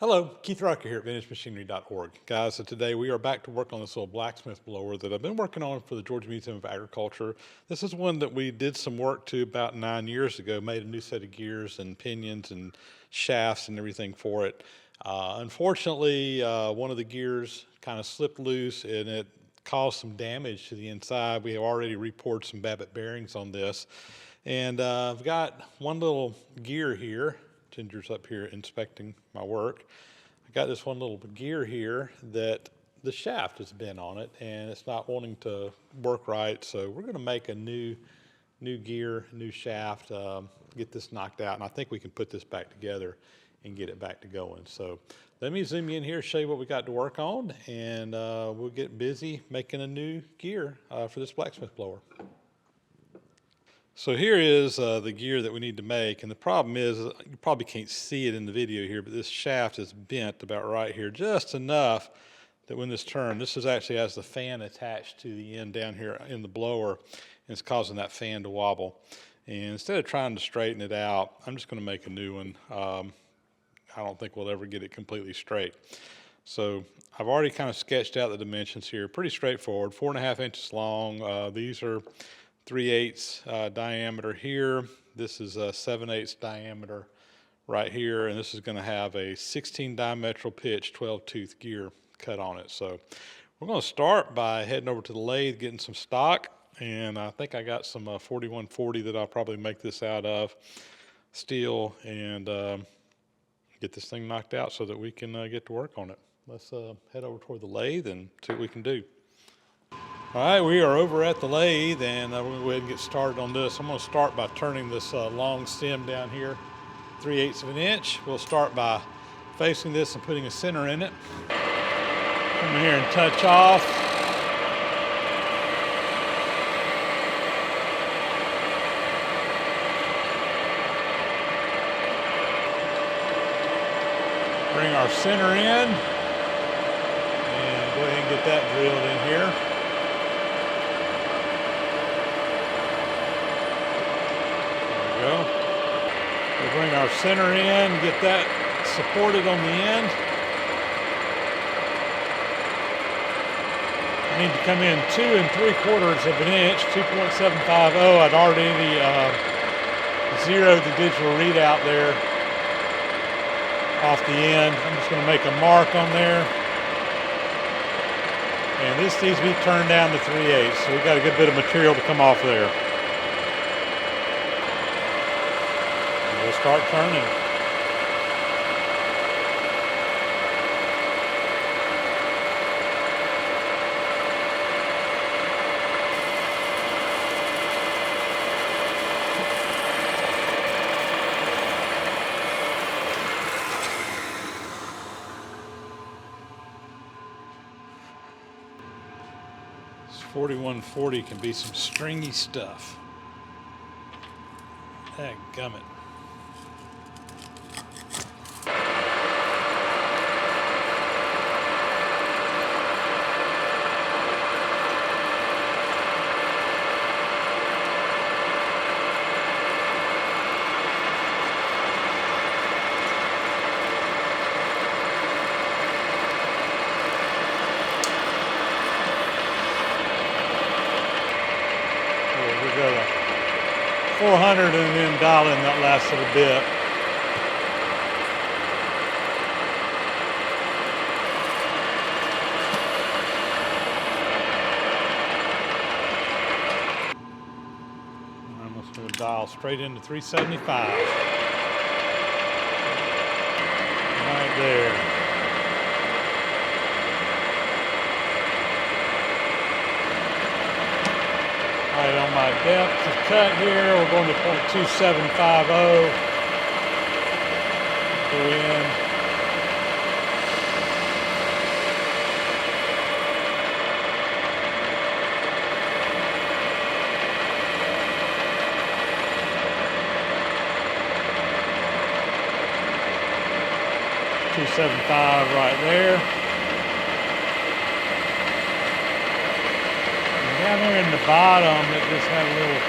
Hello, Keith Rucker here at VintageMachinery.org. Guys, so today we are back to work on this little blacksmith blower that I've been working on for the Georgia Museum of Agriculture. This is one that we did some work to about 9 years ago, made a new set of gears and pinions and shafts and everything for it. Unfortunately, one of the gears kind of slipped loose and it caused some damage to the inside. We have already reported some Babbitt bearings on this. And I've got one little gear here. Ginger's up here inspecting my work. I got this one little gear here that the shaft has been on it and it's not wanting to work right. So we're going to make a new gear, new shaft, get this knocked out. And I think we can put this back together and get it back to going. So let me zoom in here, show you what we got to work on, and we'll get busy making a new gear for this blacksmith blower. So here is the gear that we need to make, and the problem is you probably can't see it in the video here, but this shaft is bent about right here, just enough that when this turns, this is actually has the fan attached to the end down here in the blower, and it's causing that fan to wobble. And instead of trying to straighten it out, I'm just going to make a new one. I don't think we'll ever get it completely straight. So I've already kind of sketched out the dimensions here, pretty straightforward, 4.5 inches long. These are 3/8 diameter here. This is a 7/8 diameter right here, and this is going to have a 16 diametral pitch 12-tooth gear cut on it. So we're going to start by heading over to the lathe, getting some stock, and I think I got some 4140 that I'll probably make this out of steel, and get this thing knocked out so that we can get to work on it. Let's head over toward the lathe and see what we can do. All right, we are over at the lathe, and we're going to go ahead and get started on this. I'm going to start by turning this long stem down here 3/8 of an inch. We'll start by facing this and putting a center in it. Come in here and touch off. Bring our center in, and go ahead and get that drilled in here. We'll bring our center in, get that supported on the end. I need to come in 2 3/4 of an inch, 2.750. I'd already zeroed the digital readout there off the end. I'm just going to make a mark on there. And this needs to be turned down to 3/8, so we've got a good bit of material to come off there. We'll start turning. This 4140 can be some stringy stuff. Dadgummit. We got a 400 and then dial in that last little bit. I'm just going to dial straight into 375. Right there. All right, on my depth of cut here, we're going to 0.2750. Go in. .275 right there. Down there in the bottom, it just had a little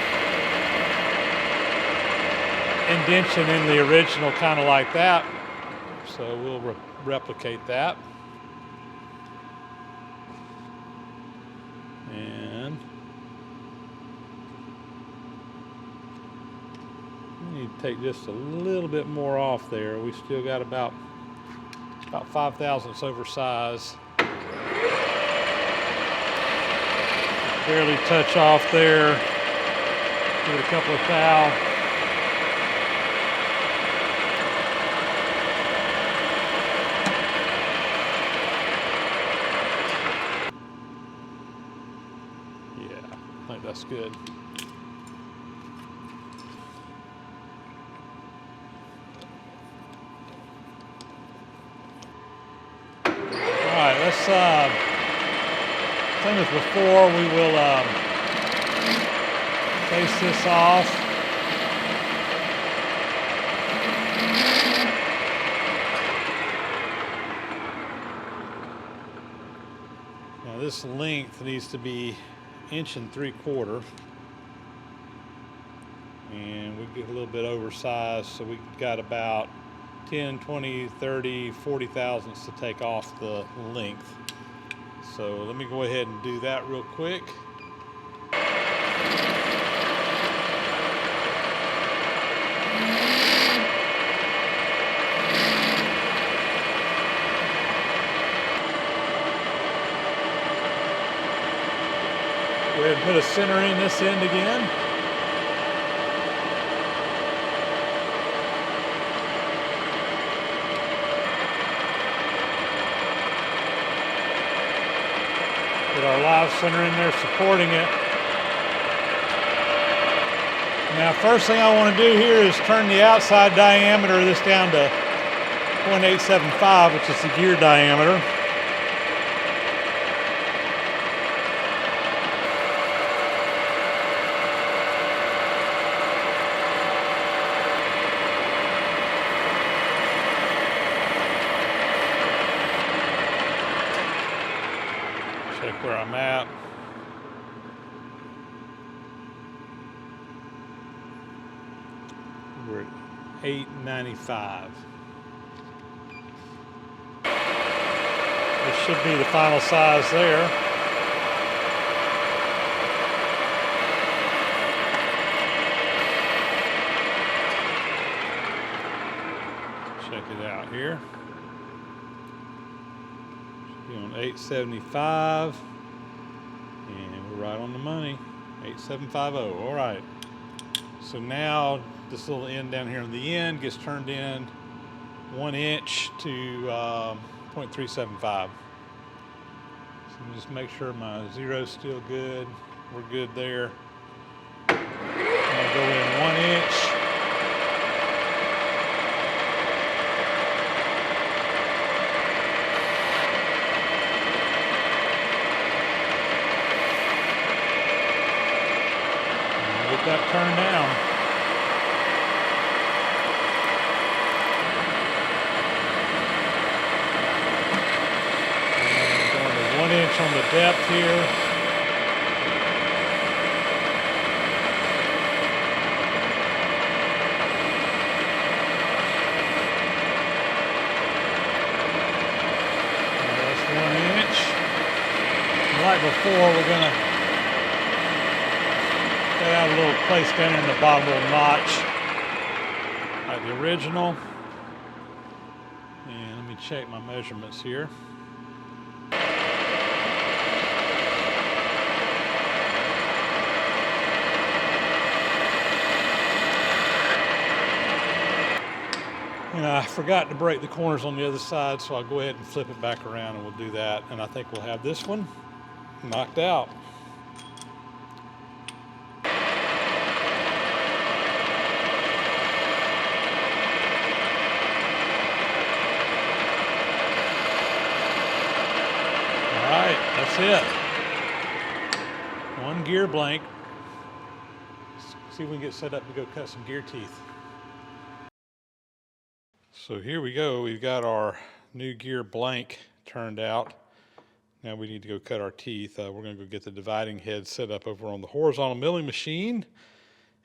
indentation in the original, kind of like that. So we'll replicate that. And we need to take just a little bit more off there. We still got about 5 thousandths oversized. Barely touch off there. Give it a couple of thou. Yeah, I think that's good. All right, let's same as before. We will face this off. Now this length needs to be 1 3/4 inches, and we get a little bit oversized, so we got about 10, 20, 30, 40 thousandths to take off the length. So let me go ahead and do that real quick. Go ahead and put a center in this end again. Put our live center in there supporting it. Now first thing I want to do here is turn the outside diameter of this down to 0.875, which is the gear diameter. Check where I'm at. We're at 895. This should be the final size there. Check it out here. On 875, and we're right on the money. 8750. All right. So now this little end down here on the end gets turned in 1 inch to 0.375. So just make sure my zero's still good. We're good there. I'm gonna go in 1 inch. Get that turned down. And going to 1 inch on the depth here. And that's 1 inch. And like before, we're gonna got out a little place down in the bottom little notch, like the original. And let me check my measurements here. And I forgot to break the corners on the other side, so I'll go ahead and flip it back around and we'll do that. And I think we'll have this one knocked out. That's it. One gear blank. Let's see if we can get set up to go cut some gear teeth. So here we go. We've got our new gear blank turned out. Now we need to go cut our teeth. We're going to go get the dividing head set up over on the horizontal milling machine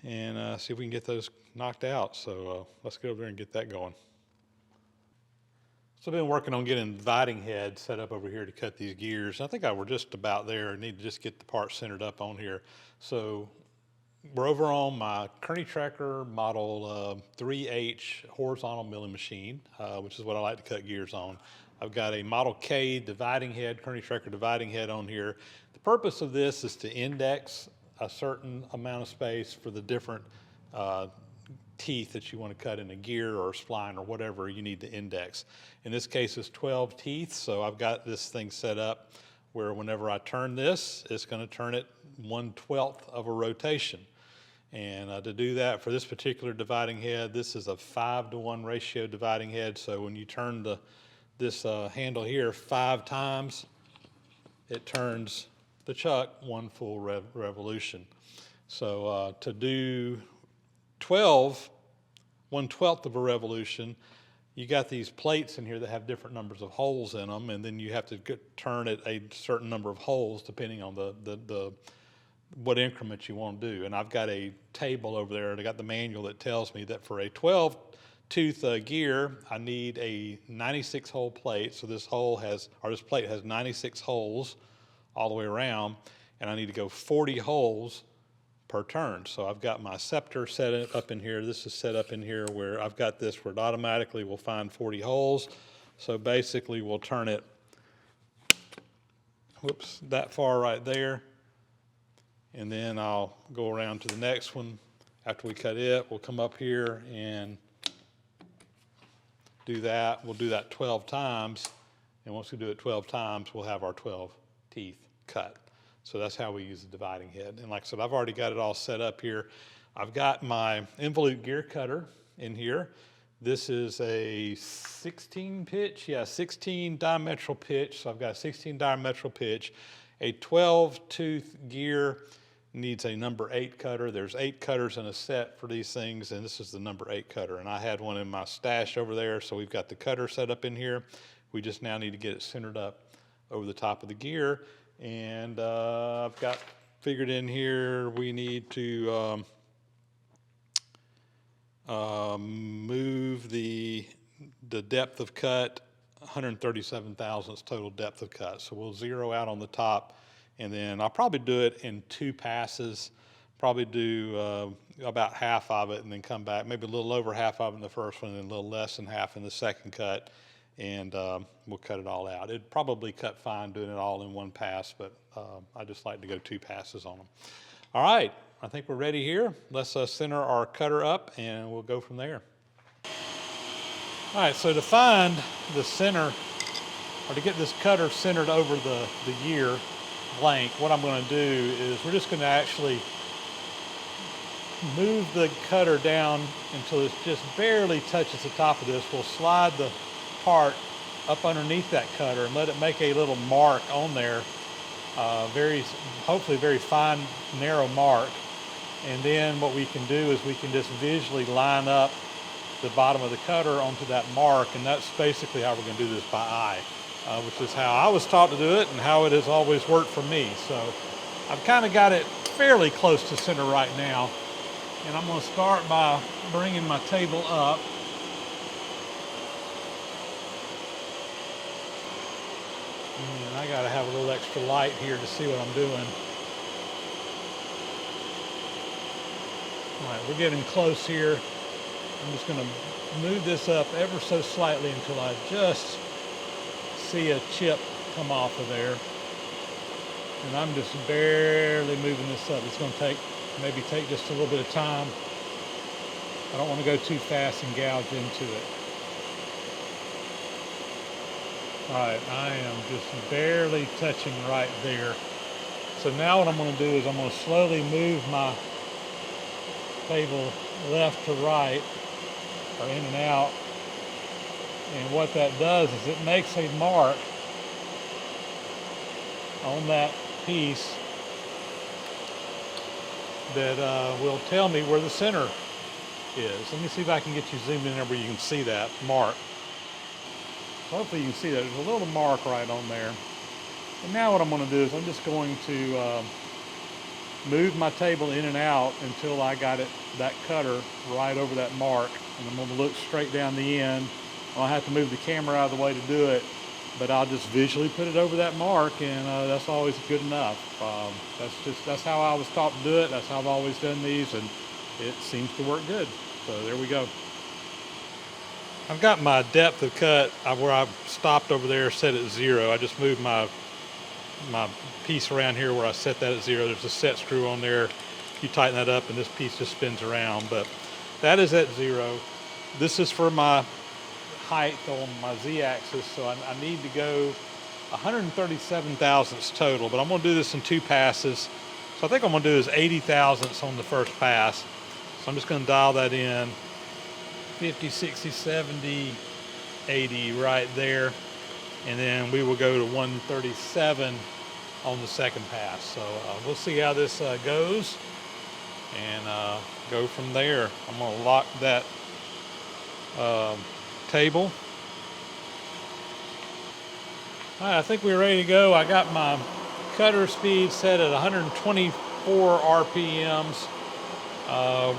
and see if we can get those knocked out. So let's go over there and get that going. So I've been working on getting a dividing head set up over here to cut these gears. I think we're just about there. I need to just get the part centered up on here. So we're over on my Kearney Tracker Model 3H horizontal milling machine, which is what I like to cut gears on. I've got a Model K dividing head, Kearney Tracker dividing head on here. The purpose of this is to index a certain amount of space for the different teeth that you want to cut in a gear or a spline or whatever you need to index. In this case, it's 12 teeth, so I've got this thing set up where whenever I turn this, it's going to turn it 1/12 of a rotation. And to do that for this particular dividing head, this is a 5-to-1 ratio dividing head. So when you turn this handle here 5 times, it turns the chuck 1 full revolution. So to do 12, 1/12 of a revolution, you got these plates in here that have different numbers of holes in them, and then you have to turn it a certain number of holes depending on what increment you want to do. And I've got a table over there, and I got the manual that tells me that for a 12-tooth gear, I need a 96-hole plate. So this plate has 96 holes all the way around, and I need to go 40 holes per turn. So I've got my scepter set up in here. This is set up in here where I've got this where it automatically will find 40 holes. So basically we'll turn it, that far right there. And then I'll go around to the next one. After we cut it, we'll come up here and do that. We'll do that 12 times. And once we do it 12 times, we'll have our 12 teeth cut. So that's how we use the dividing head. And like I said, I've already got it all set up here. I've got my involute gear cutter in here. This is a 16 pitch, 16 diametral pitch. So I've got a 16 diametral pitch. A 12-tooth gear needs a number 8 cutter. There's 8 cutters in a set for these things, and this is the number 8 cutter. And I had one in my stash over there, so we've got the cutter set up in here. We just now need to get it centered up over the top of the gear. And I've got figured in here we need to move the depth of cut 137 thousandths total depth of cut. So we'll zero out on the top, and then I'll probably do it in 2 passes, probably do about half of it and then come back, maybe a little over half of it in the first one and then a little less than half in the second cut, and we'll cut it all out. It'd probably cut fine doing it all in 1 pass, but I just like to go 2 passes on them. All right, I think we're ready here. Let's center our cutter up and we'll go from there. All right, so to find the center, or to get this cutter centered over the gear blank, what I'm going to do is we're just going to actually move the cutter down until it just barely touches the top of this. We'll slide the part up underneath that cutter and let it make a little mark on there, hopefully very fine, narrow mark. And then what we can do is we can just visually line up the bottom of the cutter onto that mark, and that's basically how we're going to do this by eye, which is how I was taught to do it and how it has always worked for me. So I've kind of got it fairly close to center right now, and I'm going to start by bringing my table up. And I got to have a little extra light here to see what I'm doing. All right, we're getting close here. I'm just going to move this up ever so slightly until I just see a chip come off of there. And I'm just barely moving this up. It's going to maybe take just a little bit of time. I don't want to go too fast and gouge into it. All right, I am just barely touching right there. So now what I'm going to do is I'm going to slowly move my table left to right, or in and out. And what that does is it makes a mark on that piece that will tell me where the center is. Let me see if I can get you zoomed in there where you can see that mark. So hopefully you can see that. There's a little mark right on there. And now what I'm going to do is I'm just going to move my table in and out until I got that cutter right over that mark. And I'm going to look straight down the end I'll have to move the camera out of the way to do it, but I'll just visually put it over that mark, and that's always good enough. That's how I was taught to do it. That's how I've always done these, and it seems to work good. So there we go. I've got my depth of cut where I stopped over there set at 0. I just moved my piece around here where I set that at 0. There's a set screw on there. You tighten that up and this piece just spins around, but that is at 0. This is for my height on my z-axis, so I need to go 137 thousandths total, but I'm going to do this in 2 passes. So I think I'm going to do is 80 thousandths on the first pass. So I'm just going to dial that in. 50, 60, 70, 80 right there. And then we will go to 137 on the second pass. So we'll see how this goes and go from there. I'm going to lock that table. All right, I think we're ready to go. I got my cutter speed set at 124 RPMs.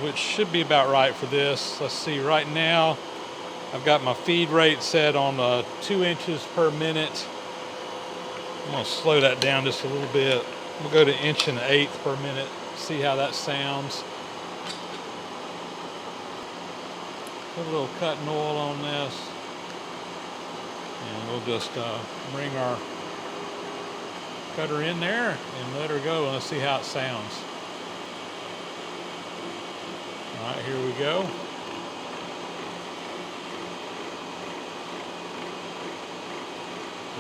Which should be about right for this. Let's see, right now I've got my feed rate set on 2 inches per minute. I'm going to slow that down just a little bit. We'll go to 1.1 per minute, see how that sounds. Put a little cutting oil on this, and we'll just bring our cutter in there and let her go, and let's see how it sounds. All right, here we go.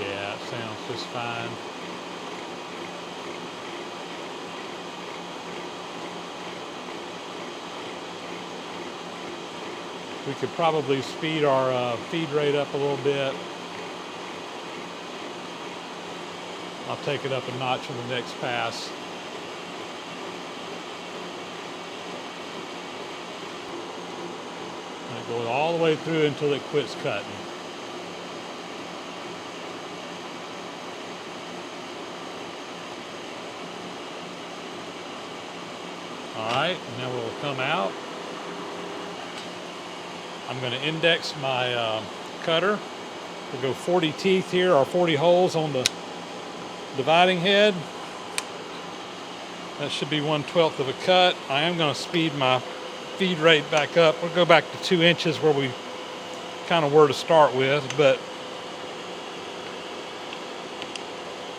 Yeah, it sounds just fine. We could probably speed our feed rate up a little bit. I'll take it up a notch for the next pass. Go all the way through until it quits cutting. All right, and then we'll come out. I'm going to index my cutter. We'll go 40 teeth here, or 40 holes on the dividing head. That should be 1/12 of a cut. I am going to speed my feed rate back up. We'll go back to 2 inches where we kind of were to start with, but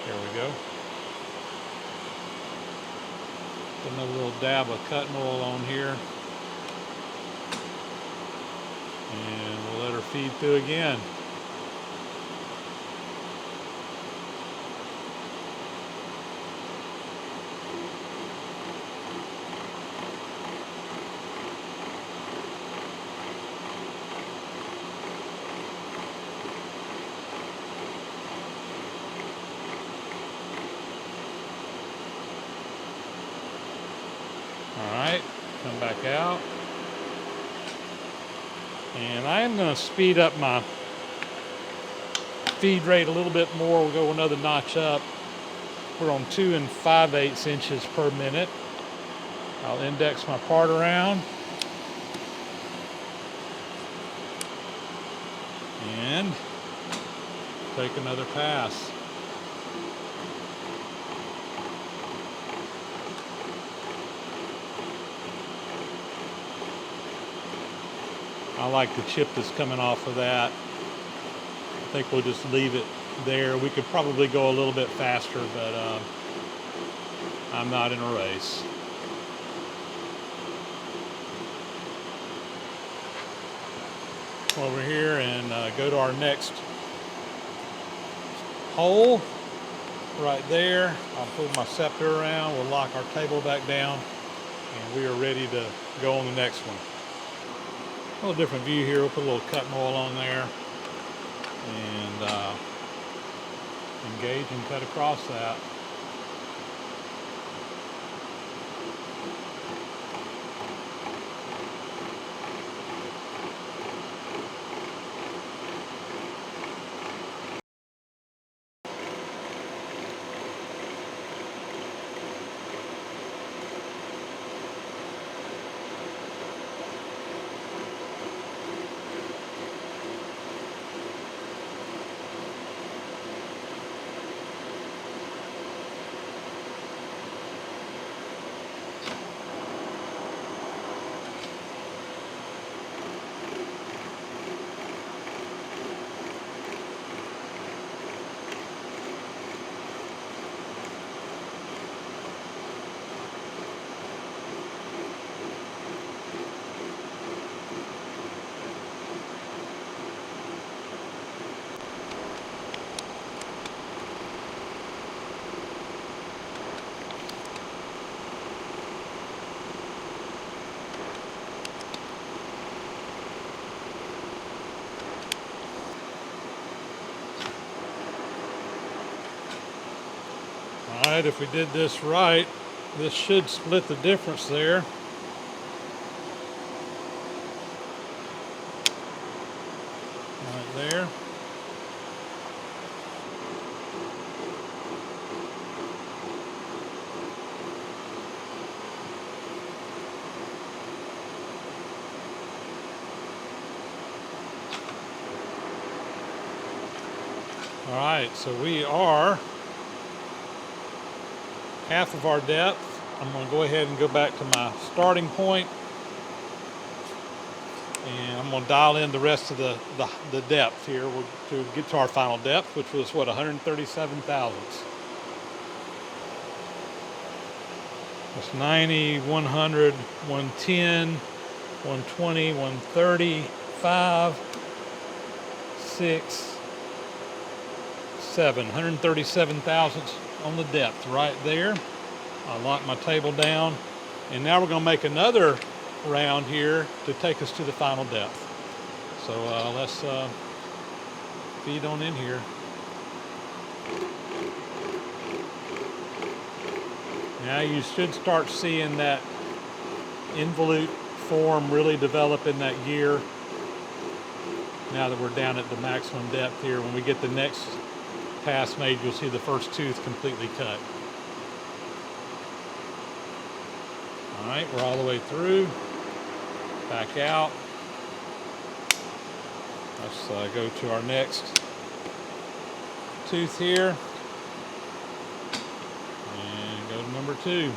here we go. Put another little dab of cutting oil on here, and we'll let her feed through again. Alright, come back out. And I am going to speed up my feed rate a little bit more. We'll go another notch up. We're on 2 5/8 inches per minute. I'll index my part around. And take another pass. I like the chip that's coming off of that. I think we'll just leave it there. We could probably go a little bit faster, but I'm not in a race. Over here and go to our next hole right there. I'll pull my scepter around. We'll lock our table back down, and we are ready to go on the next one. A little different view here. We'll put a little cutting oil on there and engage and cut across that. All right, if we did this right, this should split the difference there. Right there. All right, so we are half of our depth. I'm going to go ahead and go back to my starting point, and I'm going to dial in the rest of the depth here to get to our final depth, which was what, 137 thousandths. That's 90, 100, 110, 120, 130, 5, 6, 7, 137 thousandths on the depth right there. I lock my table down, and now we're going to make another round here to take us to the final depth. So let's feed on in here. Now you should start seeing that involute form really develop in that gear now that we're down at the maximum depth here. When we get the next pass made, you'll see the first tooth completely cut. All right, we're all the way through. Back out. Let's go to our next tooth here. And go to number 2.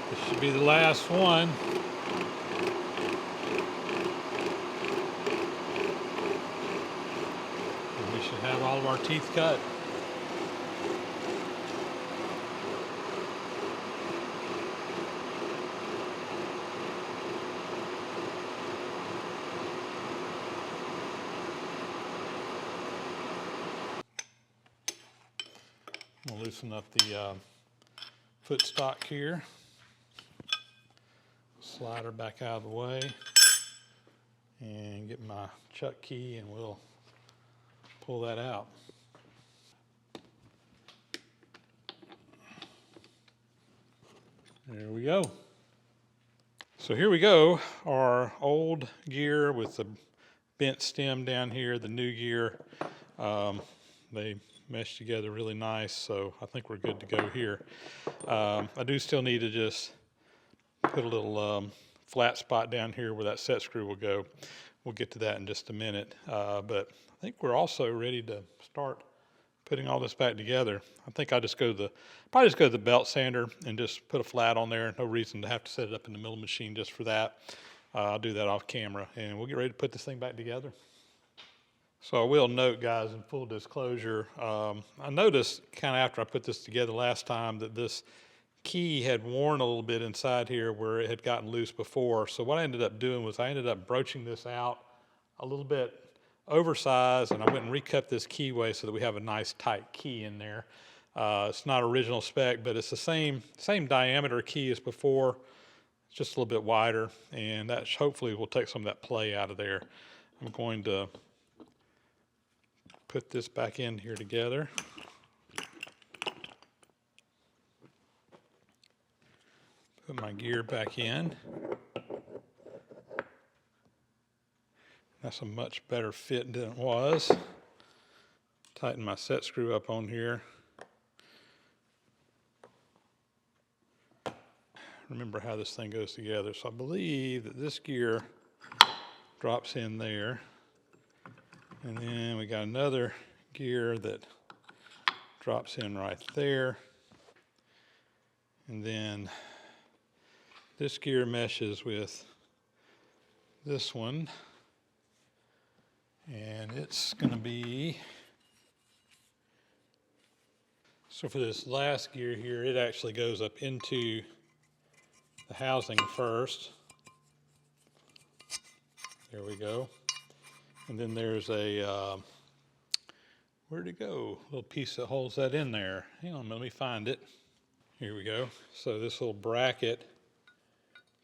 This should be the last one. And we should have all of our teeth cut. We'll loosen up the footstock here. Slide her back out of the way and get my chuck key, and we'll pull that out. There we go. So here we go, our old gear with the bent stem down here, the new gear. They mesh together really nice, so I think we're good to go here. I do still need to just put a little flat spot down here where that set screw will go. We'll get to that in just a minute, but I think we're also ready to start putting all this back together. I think I'll just probably just go to the belt sander and just put a flat on there. No reason to have to set it up in the milling machine just for that. I'll do that off camera, and we'll get ready to put this thing back together. So I will note, guys, in full disclosure, I noticed kind of after I put this together last time that this key had worn a little bit inside here where it had gotten loose before. So what I ended up doing was I ended up broaching this out a little bit oversized, and I went and recut this keyway so that we have a nice tight key in there. It's not original spec, but it's the same diameter key as before. It's just a little bit wider, and that hopefully will take some of that play out of there. I'm going to put this back in here together. Put my gear back in. That's a much better fit than it was. Tighten my set screw up on here. remember how this thing goes together. So I believe that this gear drops in there. And then we got another gear that drops in right there. And then this gear meshes with this one. And it's going to be, so for this last gear here, it actually goes up into the housing first. There we go. And then there's a, where'd it go? A little piece that holds that in there. Hang on, let me find it. Here we go. So this little bracket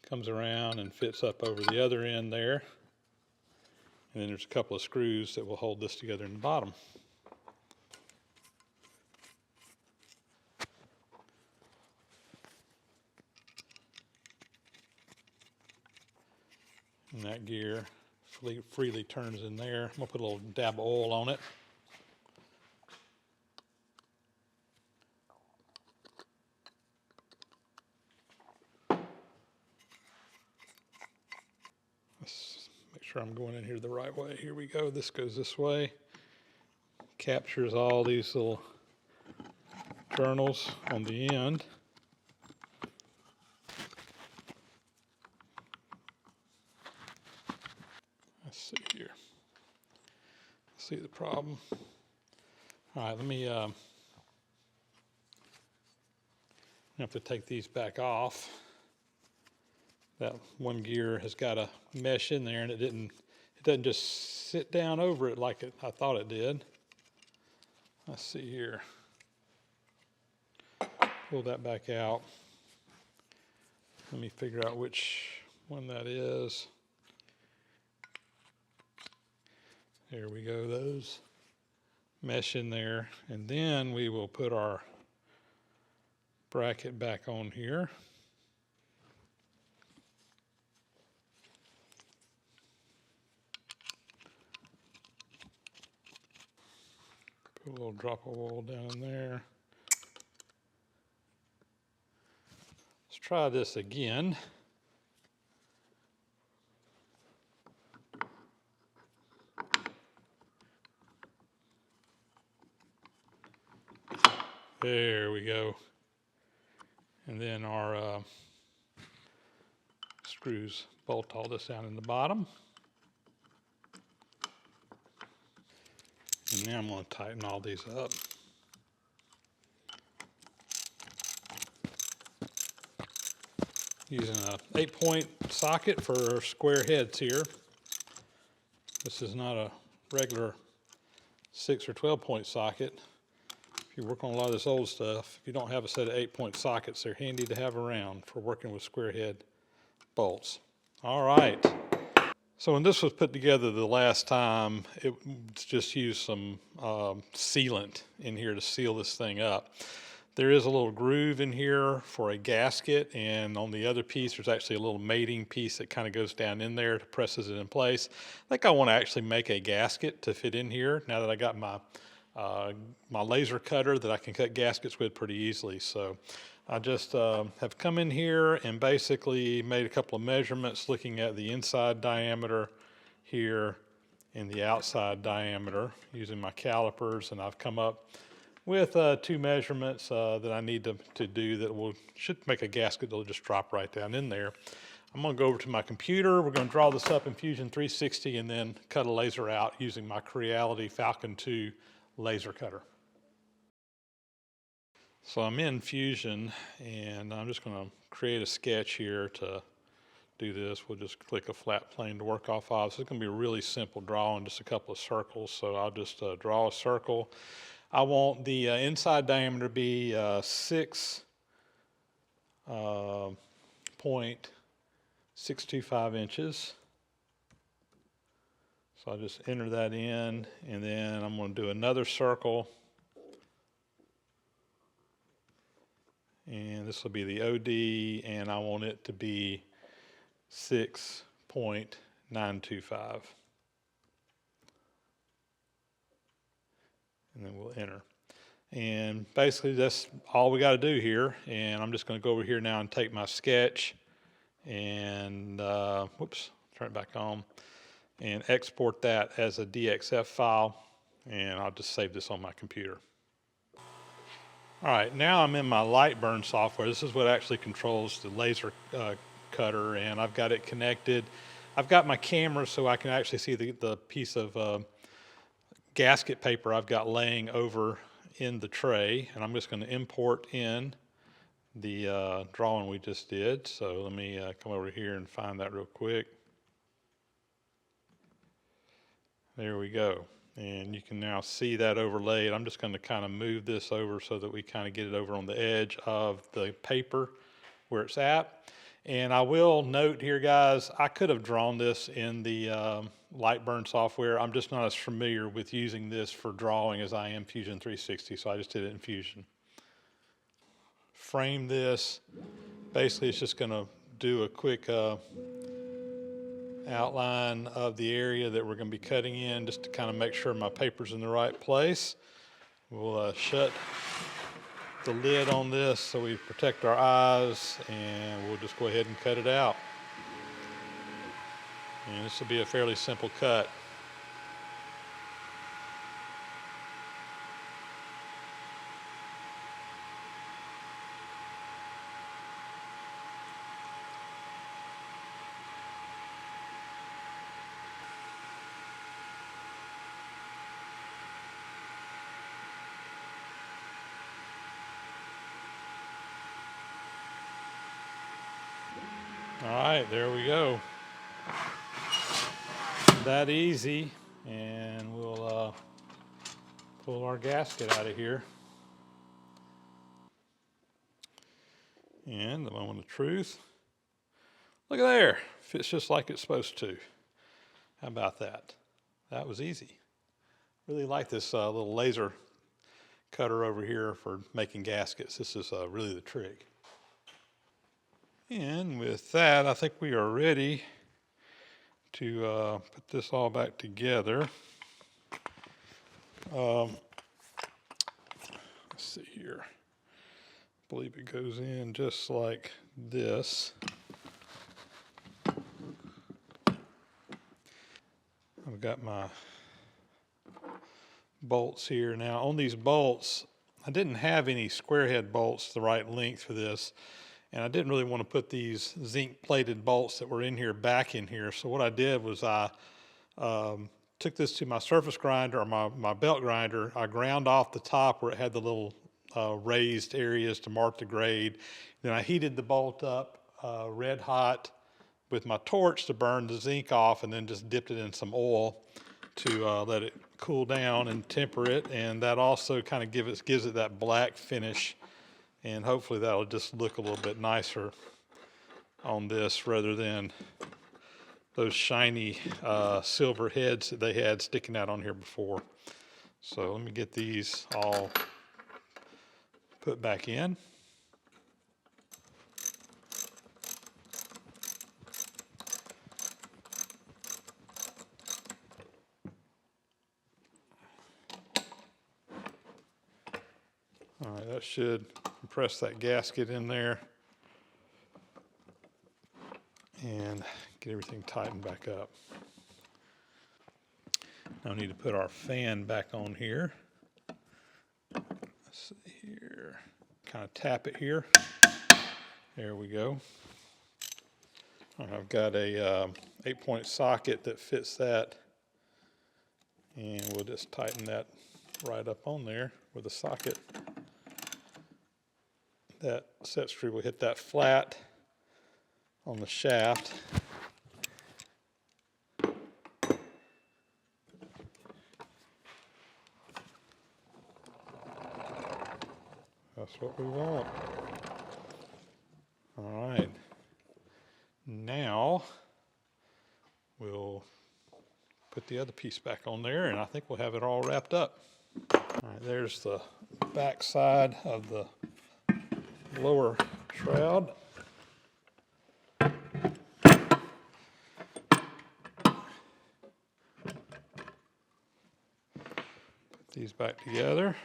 comes around and fits up over the other end there. And then there's a couple of screws that will hold this together in the bottom. And that gear freely turns in there. I'm going to put a little dab of oil on it. Let's make sure I'm going in here the right way. Here we go. This goes this way. Captures all these little journals on the end. Let's see here. See the problem. All right, let me have to take these back off. That one gear has got a mesh in there, and it doesn't just sit down over it like I thought it did. Let's see here. Pull that back out. Let me figure out which one that is. There we go, those mesh in there. And then we will put our bracket back on here. Put a little drop of oil down in there. Let's try this again. There we go. And then our screws bolt all this down in the bottom. And now I'm going to tighten all these up. Using an 8-point socket for square heads here. This is not a regular 6 or 12-point socket. If you work on a lot of this old stuff, if you don't have a set of 8-point sockets, they're handy to have around for working with square head bolts. All right. So when this was put together the last time, it just used some sealant in here to seal this thing up. There is a little groove in here for a gasket, and on the other piece there's actually a little mating piece that kind of goes down in there to presses it in place. I think I want to actually make a gasket to fit in here now that I got my my laser cutter that I can cut gaskets with pretty easily. So I just have come in here and basically made a couple of measurements looking at the inside diameter here and the outside diameter using my calipers, and I've come up with 2 measurements that I need to do that should make a gasket that'll just drop right down in there. I'm going to go over to my computer. We're going to draw this up in Fusion 360 and then cut a laser out using my Creality Falcon 2 laser cutter. So I'm in Fusion, and I'm just going to create a sketch here to do this. We'll just click a flat plane to work off of. So it's going to be a really simple drawing, just a couple of circles. So I'll just draw a circle. I want the inside diameter to be 6.625 inches. So I'll just enter that in, and then I'm going to do another circle. And this will be the OD, and I want it to be 6.925. And then we'll enter. And basically that's all we got to do here. And I'm just going to go over here now and take my sketch and, whoops, turn it back on, and export that as a DXF file. And I'll just save this on my computer. All right, now I'm in my Lightburn software. This is what actually controls the laser cutter, and I've got it connected. I've got my camera so I can actually see the piece of gasket paper I've got laying over in the tray, and I'm just going to import in the drawing we just did. So let me come over here and find that real quick. There we go. And you can now see that overlaid. I'm just going to kind of move this over so that we kind of get it over on the edge of the paper where it's at. And I will note here, guys, I could have drawn this in the Lightburn software. I'm just not as familiar with using this for drawing as I am Fusion 360, so I just did it in Fusion. Frame this. Basically, it's just going to do a quick outline of the area that we're going to be cutting in, just to kind of make sure my paper's in the right place. We'll shut the lid on this so we protect our eyes, and we'll just go ahead and cut it out. And this will be a fairly simple cut. All right, there we go. That easy, and we'll pull our gasket out of here. And the moment of truth. Look at there, fits just like it's supposed to. How about that? That was easy. Really like this little laser cutter over here for making gaskets. This is really the trick. And with that, I think we are ready to put this all back together. Let's see here. I believe it goes in just like this. I've got my bolts here. Now on these bolts, I didn't have any square head bolts the right length for this, and I didn't really want to put these zinc plated bolts that were in here back in here. So what I did was I took this to my surface grinder, or my belt grinder. I ground off the top where it had the little raised areas to mark the grade. Then I heated the bolt up red hot with my torch to burn the zinc off, and then just dipped it in some oil to let it cool down and temper it. And that also kind of gives it that black finish, and hopefully that'll just look a little bit nicer on this rather than those shiny silver heads that they had sticking out on here before. So let me get these all put back in. All right, that should compress that gasket in there and get everything tightened back up. Now I need to put our fan back on here. Let's see here. Kind of tap it here. There we go. I've got a 8-point socket that fits that, and we'll just tighten that right up on there with a socket. That set screw will hit that flat on the shaft. That's what we want. All right. Now we'll put the other piece back on there, and I think we'll have it all wrapped up. All right, there's the back side of the lower shroud. Put these back together.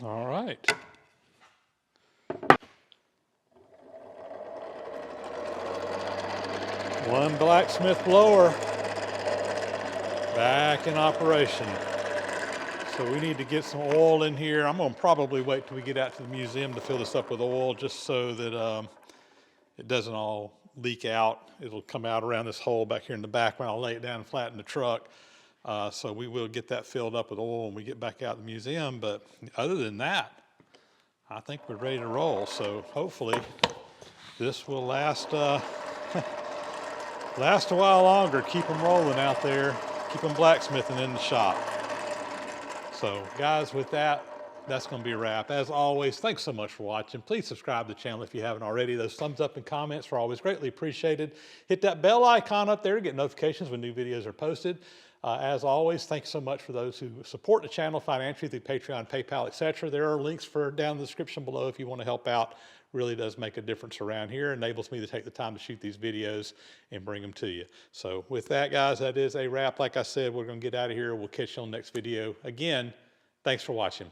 All right. One Blacksmith blower back in operation. So we need to get some oil in here. I'm gonna probably wait till we get out to the museum to fill this up with oil, just so that it doesn't all leak out. It'll come out around this hole back here in the back when I lay it down and flatten the truck. So we will get that filled up with oil when we get back out to the museum. But other than that, I think we're ready to roll. So hopefully this will last last a while longer. Keep them rolling out there. Keep them blacksmithing in the shop. So guys, with that, that's going to be a wrap. As always, thanks so much for watching. Please subscribe to the channel if you haven't already. Those thumbs up and comments are always greatly appreciated. Hit that bell icon up there to get notifications when new videos are posted. As always, thanks so much for those who support the channel financially through Patreon, PayPal, etc. There are links down in the description below if you want to help out. Really does make a difference around here. Enables me to take the time to shoot these videos and bring them to you. So with that, guys, that is a wrap. Like I said, we're going to get out of here. We'll catch you on the next video. Again, thanks for watching.